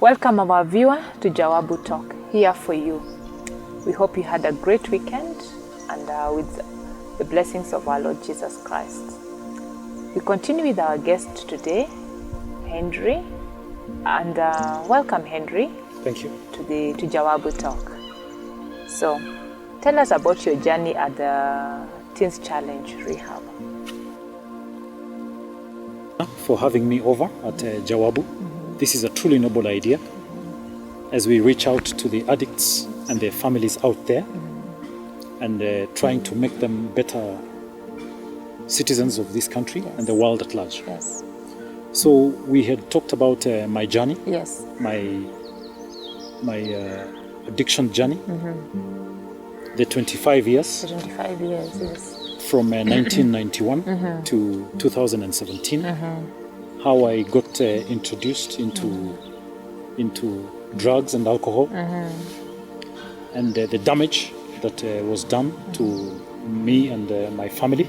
Welcome our viewer to Jawabu Talk, here for you. We hope you had a great weekend and with the blessings of our Lord Jesus Christ. We continue with our guest today, Henry, and welcome Henry. Thank you. To Jawabu Talk. So, tell us about your journey at the Teens Challenge Rehab. For having me over at Jawabu. This is a truly noble idea as we reach out to the addicts and their families out there and trying to make them better citizens of this country and the world at large. Yes. So we had talked about my journey, Yes. my addiction journey, the 25 years. 25 years, yes. From 1991 to 2017. How I got introduced into drugs and alcohol, and the damage that was done to me and my family.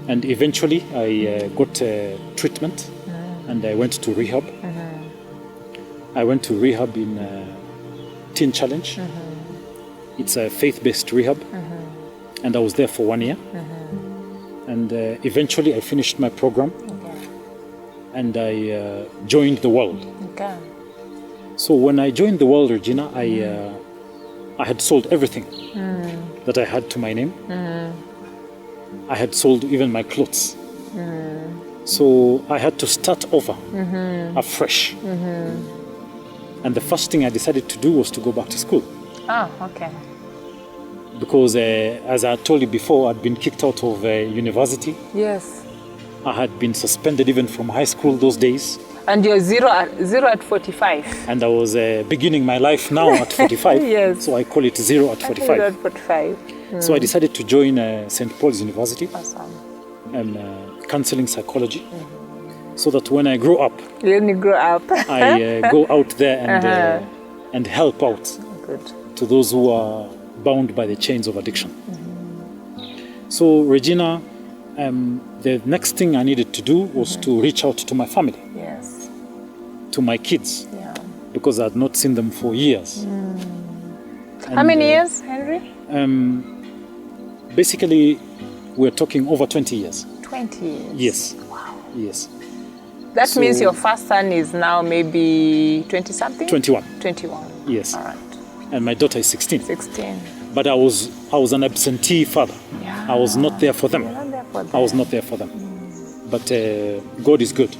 And eventually I got treatment and I went to rehab. I went to rehab in Teen Challenge. It's a faith-based rehab, and I was there for 1 year. And eventually I finished my program. And I joined the world. Okay. So when I joined the world, Regina, I had sold everything that I had to my name. I had sold even my clothes. So I had to start over afresh. And the first thing I decided to do was to go back to school. Oh, okay. Because as I told you before, I'd been kicked out of university. Yes. I had been suspended even from high school those days. And you're zero at 45. And I was beginning my life now at 45. Yes. So I call it zero at 45. 0 at 45. So I decided to join St. Paul's University Awesome. and counseling psychology. So that when I grow up, When you grow up, I go out there and help out Good. to those who are bound by the chains of addiction. So Regina, the next thing I needed to do was to reach out to my family, Yes. to my kids, Yeah. because I had not seen them for years. How many years, Henry? Basically, we're talking over 20 years. 20 years. Yes. Wow. Yes. That So- means your first son is now maybe 20 something? 21. 21. Yes. All right. And my daughter is 16. 16. But I was an absentee father. Yeah. I was not there for them. You're not there for them. I was not there for them. But God is good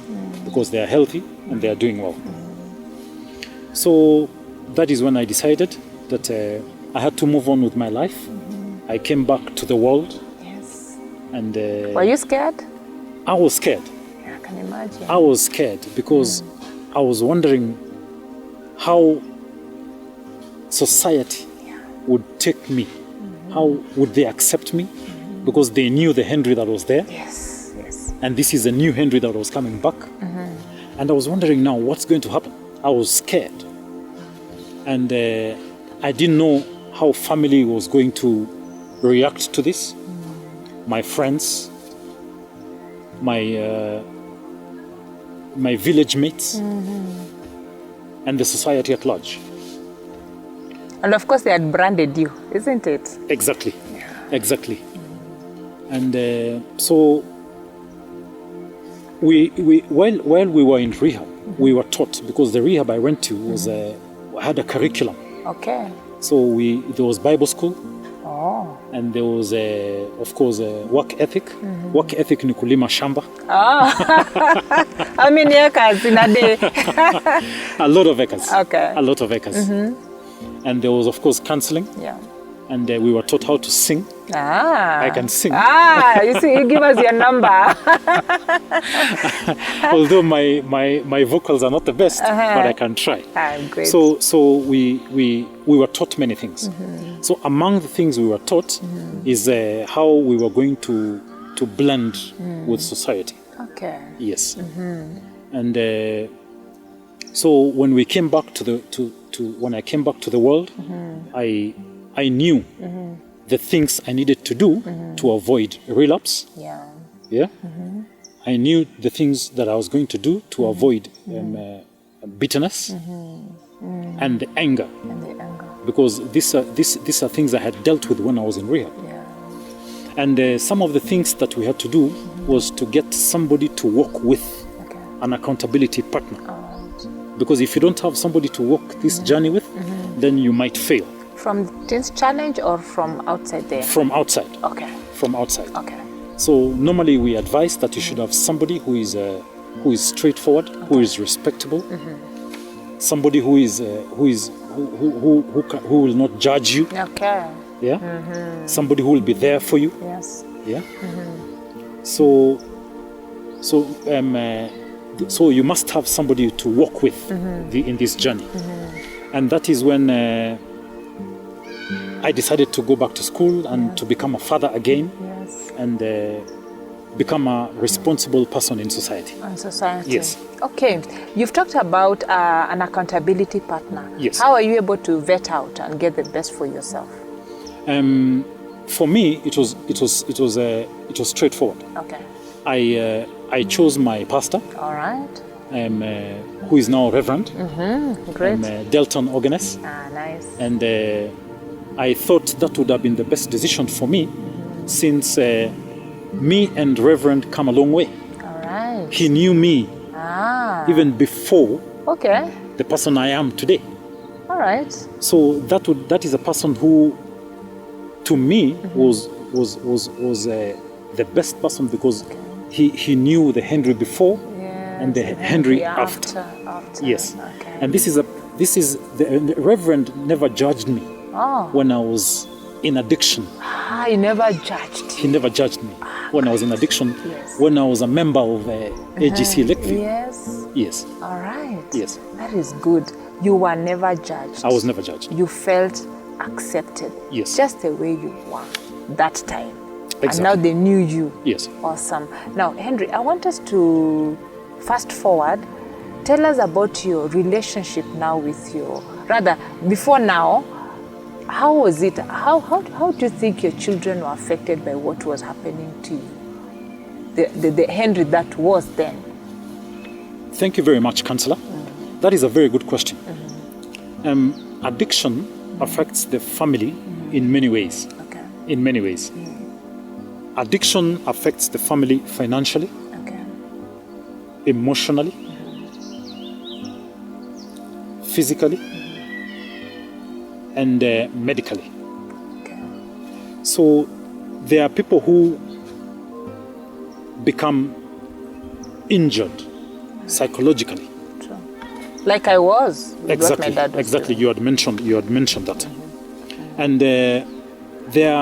because they are healthy and they are doing well. So that is when I decided that I had to move on with my life. I came back to the world Yes. and Were you scared? I was scared. Yeah, I can imagine. I was scared because I was wondering how society would take me. How would they accept me? Because they knew the Henry that was there. Yes, yes. And this is a new Henry that was coming back. And I was wondering now what's going to happen. I was scared. And I didn't know how family was going to react to this. My friends, my village mates, and the society at large. And of course they had branded you, isn't it? Exactly, exactly. And so while we were in rehab, we were taught, because the rehab I went to was had a curriculum. Okay. So there was Bible school, Oh. and there was of course work ethic. Work ethic ni kulima shamba. Oh. How many acres in a day? A lot of acres. Okay. A lot of acres. And there was of course counseling, Yeah. and we were taught how to sing. Ah. I can sing. Ah, you see, you give us your number. Although my vocals are not the best, but I can try. Ah, great. So we were taught many things. So among the things we were taught is how we were going to blend with society. Okay. Yes. And so when we came back when I came back to the world, I knew the things I needed to do to avoid relapse. Yeah. Yeah. I knew the things that I was going to do to avoid bitterness and the anger. And the anger. Because these are things I had dealt with when I was in rehab. Yeah. And some of the things that we had to do was to get somebody to walk with, an accountability partner. Because if you don't have somebody to walk this journey with, then you might fail. From Teens Challenge or from outside there? From outside. Okay. From outside. Okay. So normally we advise that you should have somebody who is straightforward, who is respectable, somebody who will not judge you. Okay. Yeah. Somebody who will be there for you. Yes. Yeah. So you must have somebody to walk with in this journey, and that is when I decided to go back to school and to become a father again. Yes. And become a responsible person in society. Yes. Okay. You've talked about an accountability partner. Yes. How are you able to vet out and get the best for yourself? For me, it was straightforward. Okay. I chose my pastor. All right. Who is now Reverend. Great. Delton Organes. Nice. And I thought that would have been the best decision for me, since me and Reverend come a long way. All right. He knew me even before the person I am today. All right. So that is a person who, to me, was the best person, because he knew the Henry before and the Henry after. Yes. Okay. And this is the Reverend never judged me when I was in addiction. He never judged. He never judged me when I was in addiction. Yes. When I was a member of AGC Lakeview. Yes. Yes. All right. Yes. That is good. You were never judged. I was never judged. You felt accepted. Yes. Just the way you were that time. Exactly. And now they knew you. Yes. Awesome. Now, Henry, I want us to fast forward. Tell us about your relationship now with before now. How was it? How do you think your children were affected by what was happening to you? The Henry that was then. Thank you very much, Counselor. That is a very good question. Addiction affects the family in many ways. Okay. In many ways. Addiction affects the family financially, emotionally, physically, and medically. Okay. So there are people who become injured psychologically. True. Like I was. Exactly. What my dad was Exactly. doing. You had mentioned that. And there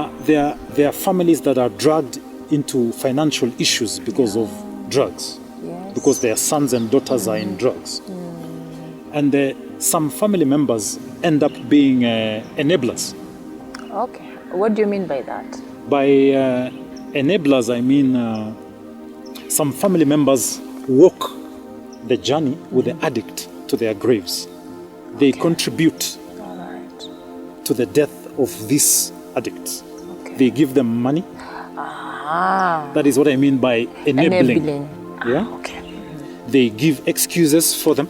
are families that are dragged into financial issues because of drugs. Yes. Because their sons and daughters are in drugs. And some family members end up being enablers. Okay. What do you mean by that? By enablers, I mean some family members walk the journey with the addict to their graves. They contribute All right. to the death of these addicts. Okay. They give them money. That is what I mean by enabling. Yeah. Okay. They give excuses for them.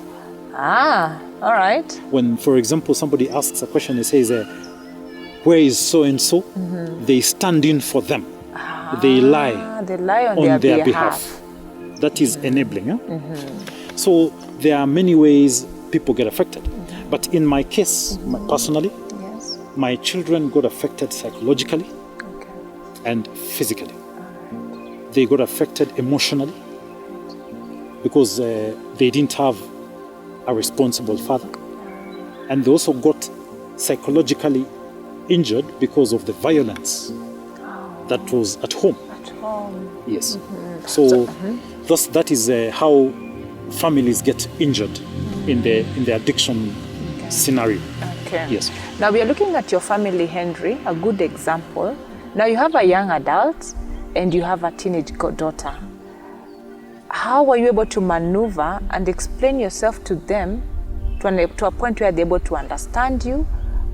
All right. When, for example, somebody asks a question and says, where is so-and-so? They stand in for them. They lie. They lie on their behalf. That is enabling. So there are many ways people get affected. But in my case, personally, Yes. my children got affected psychologically and physically. They got affected emotionally because they didn't have a responsible father. And they also got psychologically injured because of the violence that was at home. At home. Yes. So that is how families get injured in the addiction scenario. Okay. Yes. Now we are looking at your family, Henry, a good example. Now you have a young adult and you have a teenage daughter. How were you able to maneuver and explain yourself to them to a point where they're able to understand you,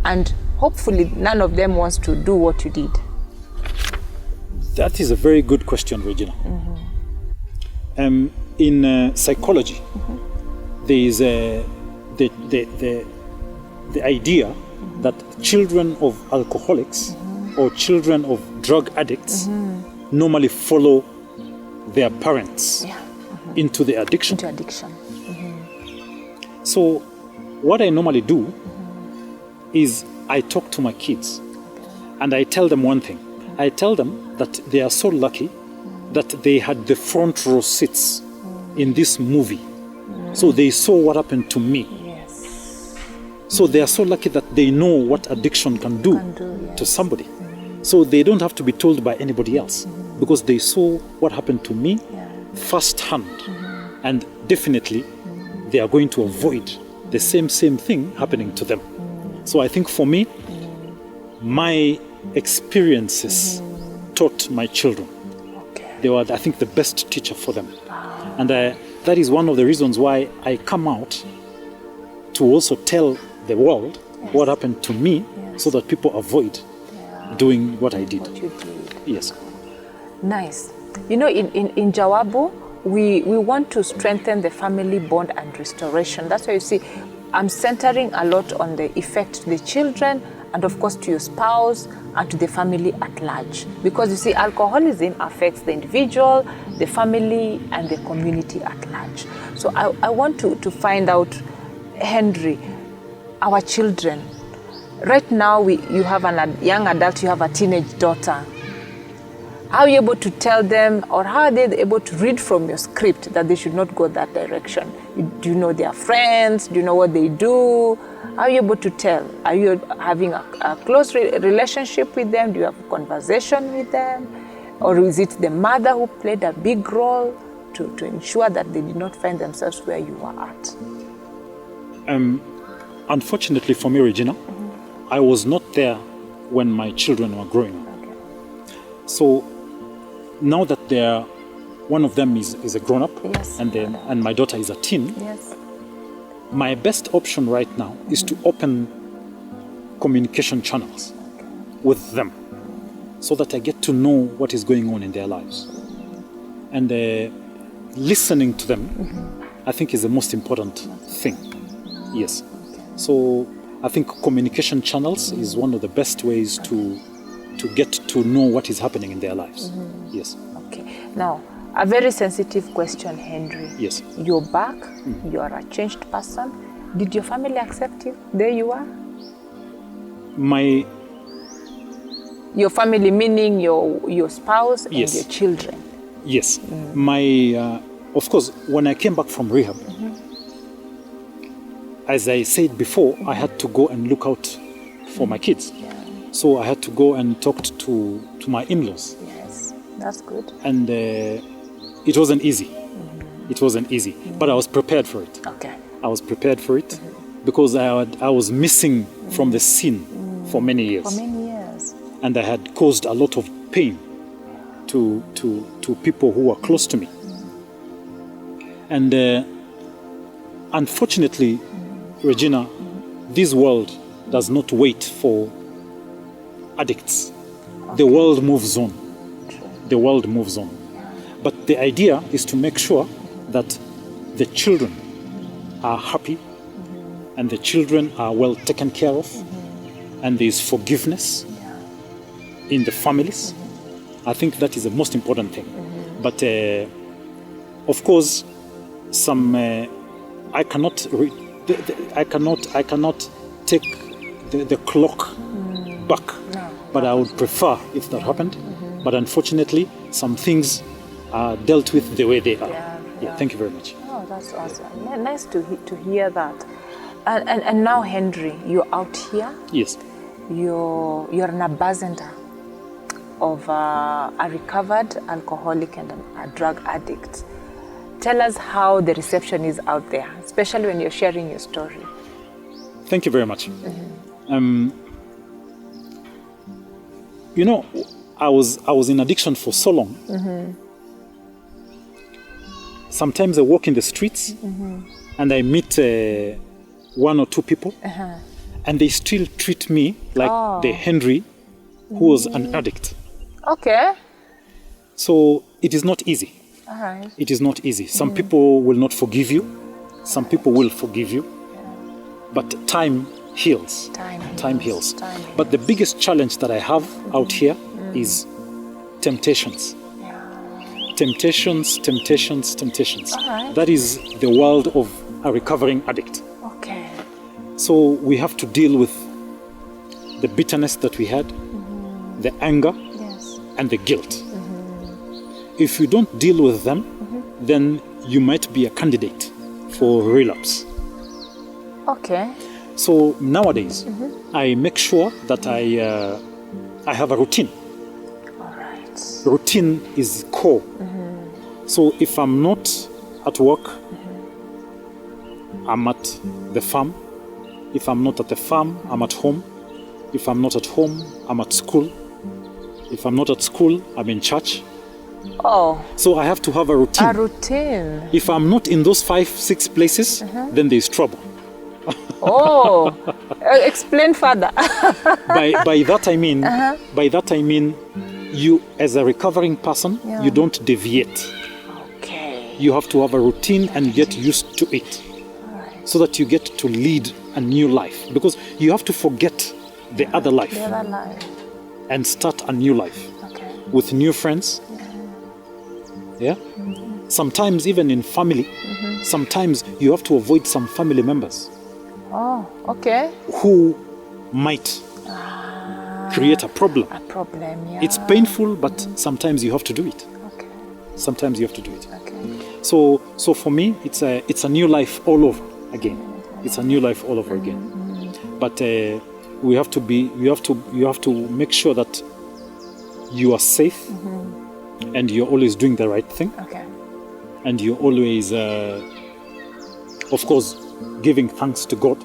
and hopefully none of them wants to do what you did? That is a very good question, Regina. In psychology, there is the idea that children of alcoholics or children of drug addicts normally follow their parents into the addiction. Into addiction. So what I normally do is I talk to my kids and I tell them one thing. I tell them that they are so lucky that they had the front row seats in this movie. So they saw what happened to me. Yes. So they are so lucky that they know what addiction can do to somebody. So they don't have to be told by anybody else because they saw what happened to me firsthand. And definitely they are going to avoid the same thing happening to them. So I think for me, my experiences taught my children. They were, I think, the best teacher for them. And that is one of the reasons why I come out to also tell the world what happened to me so that people avoid doing what I did. What you did. Yes. Nice. You know, in Jawabu, we want to strengthen the family bond and restoration. That's why you see, I'm centering a lot on the effect to the children and of course to your spouse and to the family at large. Because you see, alcoholism affects the individual, the family, and the community at large. So I want to find out, Henry, our children. Right now, you have a young adult, you have a teenage daughter. How are you able to tell them, or how are they able to read from your script that they should not go that direction? Do you know their friends? Do you know what they do? How are you able to tell? Are you having a close relationship with them? Do you have a conversation with them? Or is it the mother who played a big role to ensure that they did not find themselves where you were at? Unfortunately for me, Regina, I was not there when my children were growing up. Okay. So now that one of them is a grown-up, Yes. and my daughter is a teen, Yes. my best option right now is to open communication channels with them so that I get to know what is going on in their lives. And listening to them, I think, is the most important thing. Yes. So I think communication channels is one of the best ways to get to know what is happening in their lives. Yes. Okay. Now, a very sensitive question, Henry. Yes. You're back. You are a changed person. Did your family accept you? There you are. Your family, meaning your spouse and Yes. your children. Yes. Of course, when I came back from rehab, as I said before, I had to go and look out for my kids. So I had to go and talk to my in-laws. Yes, that's good. And it wasn't easy. It wasn't easy. But I was prepared for it. Okay. I was prepared for it because I was missing from the scene for many years. For many years. And I had caused a lot of pain to people who were close to me. And unfortunately, Regina, this world does not wait for addicts. Okay. The world moves on. The world moves on. But the idea is to make sure that the children are happy and the children are well taken care of and there is forgiveness in the families. I think that is the most important thing. But of course, I cannot take the clock back. No. But I would prefer if that happened. But unfortunately, some things are dealt with the way they are. Yeah. Thank you very much. Oh, that's awesome. Nice to hear that. And now, Henry, you're out here. Yes. You're an ambassador of a recovered alcoholic and a drug addict. Tell us how the reception is out there, especially when you're sharing your story. Thank you very much. You know, I was in addiction for so long. Sometimes I walk in the streets and I meet one or two people and they still treat me like the Henry who was an addict. Okay. So it is not easy. All right. It is not easy. Some people will not forgive you. Some people will forgive you. but time heals. Time heals. But the biggest challenge that I have out here is temptations. Temptations. All right. That is the world of a recovering addict. Okay. So we have to deal with the bitterness that we had, the anger, Yes. and the guilt. If you don't deal with them, then you might be a candidate for relapse. Okay. So nowadays, I make sure that I have a routine. All right. Routine is core. So if I'm not at work, I'm at the farm. If I'm not at the farm, I'm at home. If I'm not at home, I'm at school. If I'm not at school, I'm in church. Oh, So I have to have a routine. a routine. If I'm not in those 5-6 places, then there's trouble. Oh, explain further. By that I mean, you as a recovering person, Yeah. you don't deviate. Okay. You have to have a routine and get used to it, All right. so that you get to lead a new life, because you have to forget the other life The other life. and start a new life Okay. with new friends. Yeah. Sometimes even in family, sometimes you have to avoid some family members Oh, okay. who might create a problem. A problem, yeah. It's painful, but sometimes you have to do it. Okay. Sometimes you have to do it. Okay. So for me, it's a new life all over again. It's a new life all over again. But you have to make sure that you are safe, and you're always doing the right thing, Okay. and you're always, of course, giving thanks to God,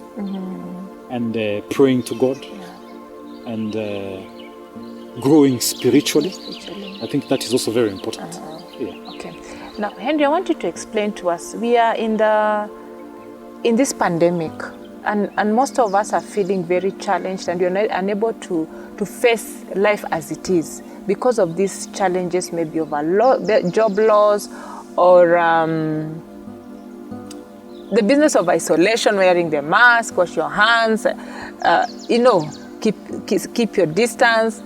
and praying to God, and growing spiritually. I think that is also very important. Yeah. Okay. Now, Henry, I want you to explain to us. We are in this pandemic, and most of us are feeling very challenged, and we're not unable to face life as it is because of these challenges, maybe of job loss, or the business of isolation, wearing the mask, wash your hands, keep your distance.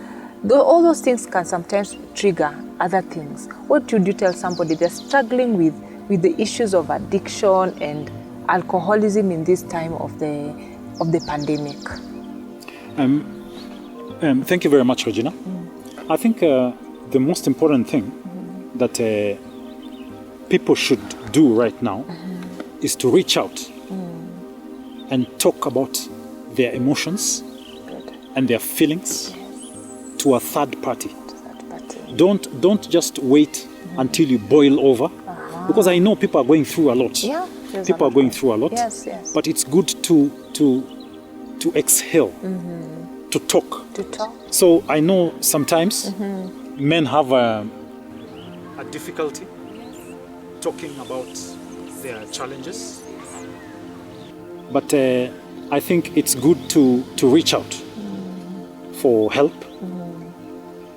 All those things can sometimes trigger other things. What would you tell somebody they're struggling with the issues of addiction and alcoholism in this time of the pandemic? Thank you very much, Regina. I think the most important thing that people should do right now is to reach out and talk about their emotions and their feelings to a third party. Don't just wait until you boil over, because I know people are going through a lot. Yeah, people are going through a lot. Yes, yes. But it's good to exhale, to talk. To talk. So I know sometimes men have a difficulty talking about their challenges, but I think it's good to reach out for help.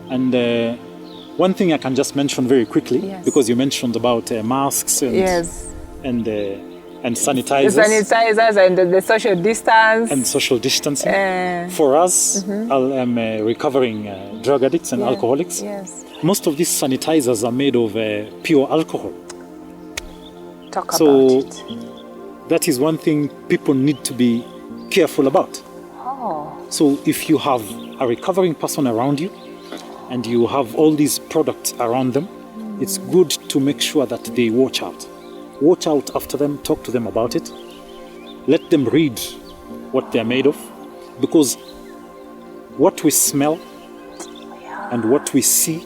And one thing I can just mention very quickly, because you mentioned about masks and sanitizers. The sanitizers and the social distance. And social distancing. For us, I'm recovering drug addicts and alcoholics. Yes. Most of these sanitizers are made of pure alcohol. Talk about it. That is one thing people need to be careful about. Oh. So if you have a recovering person around you, and you have all these products around them, it's good to make sure that they watch out. Watch out after them, talk to them about it. Let them read what they're made of, because what we smell and what we see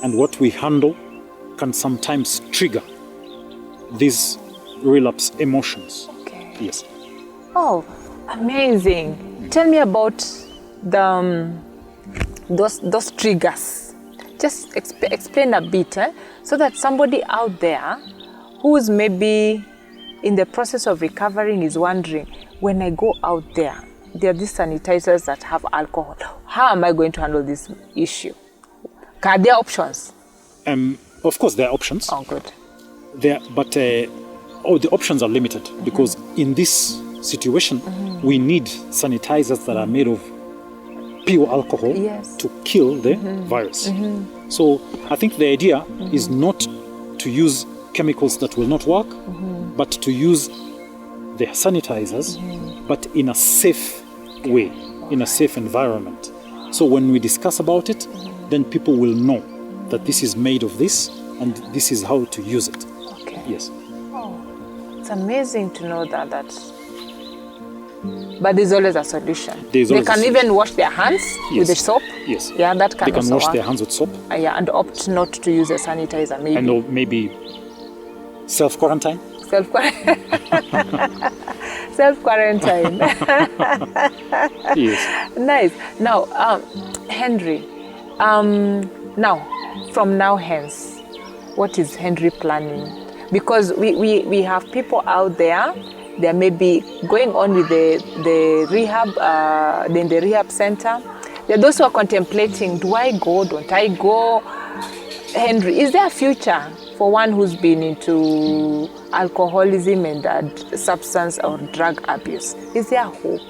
and what we handle can sometimes trigger these relapse emotions. Okay. Yes. Oh, amazing. Tell me about those triggers. Just explain a bit, so that somebody out there who's maybe in the process of recovering is wondering, when I go out there, there are these sanitizers that have alcohol. How am I going to handle this issue? Are there options? Of course, there are options. Oh, good. But the options are limited, because in this situation, we need sanitizers that are made of pure alcohol Yes. to kill the virus. So I think the idea is not to use chemicals that will not work, but to use the sanitizers, but in a safe way, in a safe environment. So when we discuss about it, then people will know that this is made of this and this is how to use it. Okay. Yes. Oh, it's amazing to know that. But there's always a solution. There's They always a can solution. even wash their hands with the soap. Yes. Yeah, that can They can also wash work. their hands with soap Yeah, and opt not to use a sanitizer, maybe. and maybe self-quarantine. Self-quarantine. Yes. Nice. Now, Henry, now, from now hence, what is Henry planning? Because we have people out there, they may be going on with the rehab, in the rehab center. There are those who are contemplating, do I go, don't I go? Henry, is there a future for one who's been into alcoholism and substance or drug abuse? Is there hope?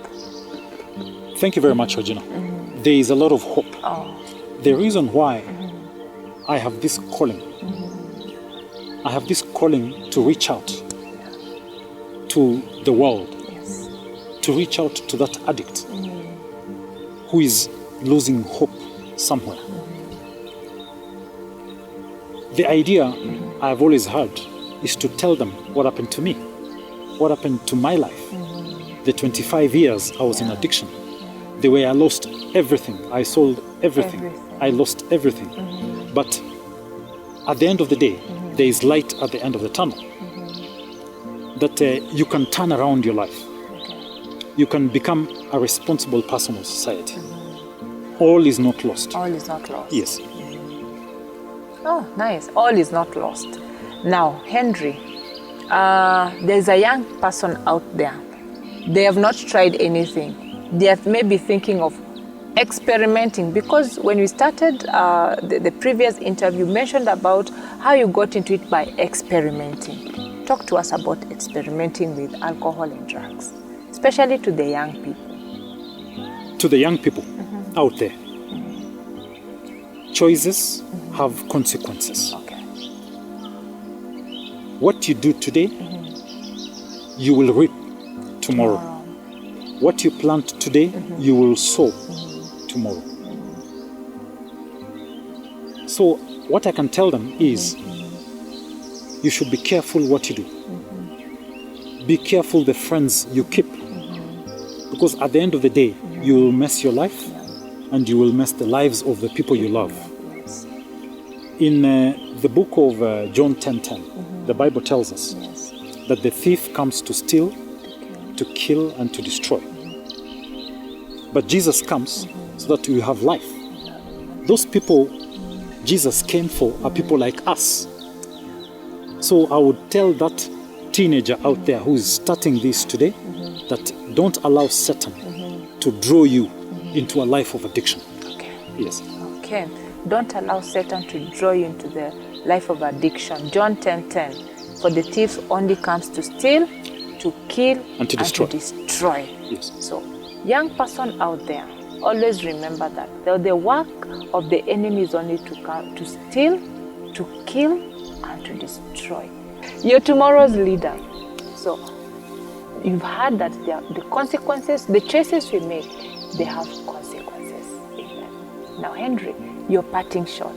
Thank you very much, Regina. There is a lot of hope. Oh. The reason why I have this calling, I have this calling to reach out to the world, Yes. to reach out to that addict who is losing hope somewhere. The idea I've always had is to tell them what happened to me, what happened to my life. The 25 years I was in addiction, the way I lost everything, I sold everything. I lost everything. But at the end of the day, there is light at the end of the tunnel. That you can turn around your life. You can become a responsible person of society. All is not lost. All is not lost. Yes. Oh, nice. All is not lost. Now, Henry, there's a young person out there. They have not tried anything. They are maybe thinking of experimenting, because when we started the previous interview, you mentioned about how you got into it by experimenting. Talk to us about experimenting with alcohol and drugs, especially to the young people. To the young people out there, choices have consequences. Okay. What you do today, you will reap tomorrow. What you plant today, you will sow tomorrow. So what I can tell them is, you should be careful what you do. Be careful the friends you keep. Because at the end of the day, you will mess your life and you will mess the lives of the people you love. Yes. In the book of John 10:10, the Bible tells us that the thief comes to steal, to kill, and to destroy. But Jesus comes so that you have life. Those people Jesus came for are people like us. So I would tell that teenager out there who is starting this today that don't allow Satan to draw you into a life of addiction. Okay. Yes. Okay. Don't allow Satan to draw you into the life of addiction. John 10:10. For the thief only comes to steal, to kill, And to destroy. Yes. So, young person out there, always remember that the work of the enemy is only to come to steal, to kill, and to destroy. You're tomorrow's leader. So, you've heard that the consequences, the choices we make, they have consequences in them. Now, Henry, your parting shot.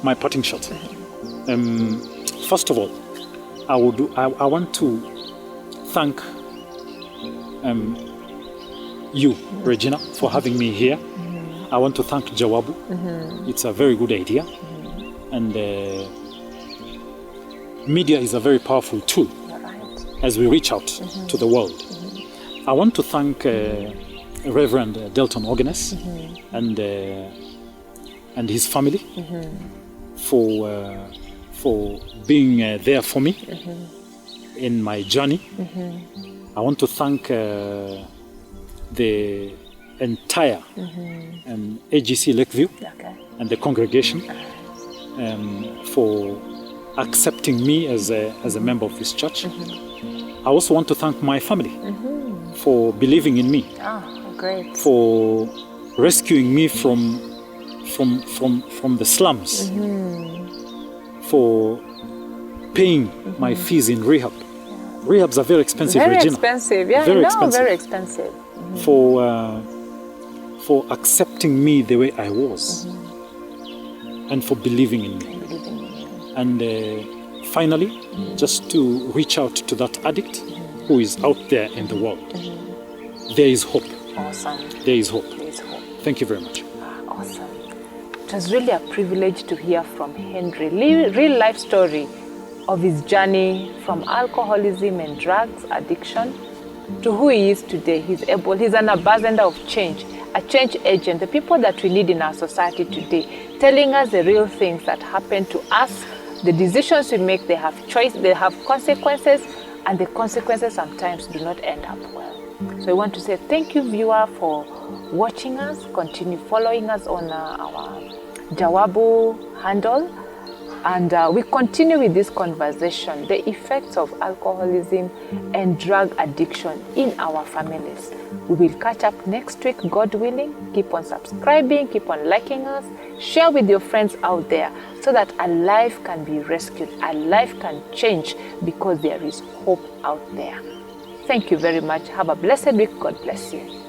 My parting shot. First of all, I want to thank you, Regina, for having me here. I want to thank Jawabu. It's a very good idea. And media is a very powerful tool as we reach out to the world. I want to thank Reverend Delton Organes and his family for being there for me in my journey. I want to thank the entire AGC Lakeview and the congregation for accepting me as a member of this church. I also want to thank my family for believing in me, Great. for rescuing me from the slums, for paying my fees in rehab. Rehabs are very expensive, Very Regina. expensive, yeah, Very I know, expensive. very expensive. For accepting me the way I was, and for believing in me. And finally, just to reach out to that addict who is out there in the world. There is hope. Awesome. There is hope. There is hope. Thank you very much. Awesome. It was really a privilege to hear from Henry, real life story of his journey from alcoholism and drugs addiction to who he is today. He's an ambassador of change, a change agent, the people that we need in our society today, telling us the real things that happen to us, the decisions we make, they have choice, they have consequences, and the consequences sometimes do not end up well. So I want to say thank you, viewer, for watching us. Continue following us on our Jawabu handle. And we continue with this conversation, the effects of alcoholism and drug addiction in our families. We will catch up next week, God willing. Keep on subscribing, keep on liking us, share with your friends out there so that a life can be rescued, a life can change because there is hope out there. Thank you very much. Have a blessed week. God bless you.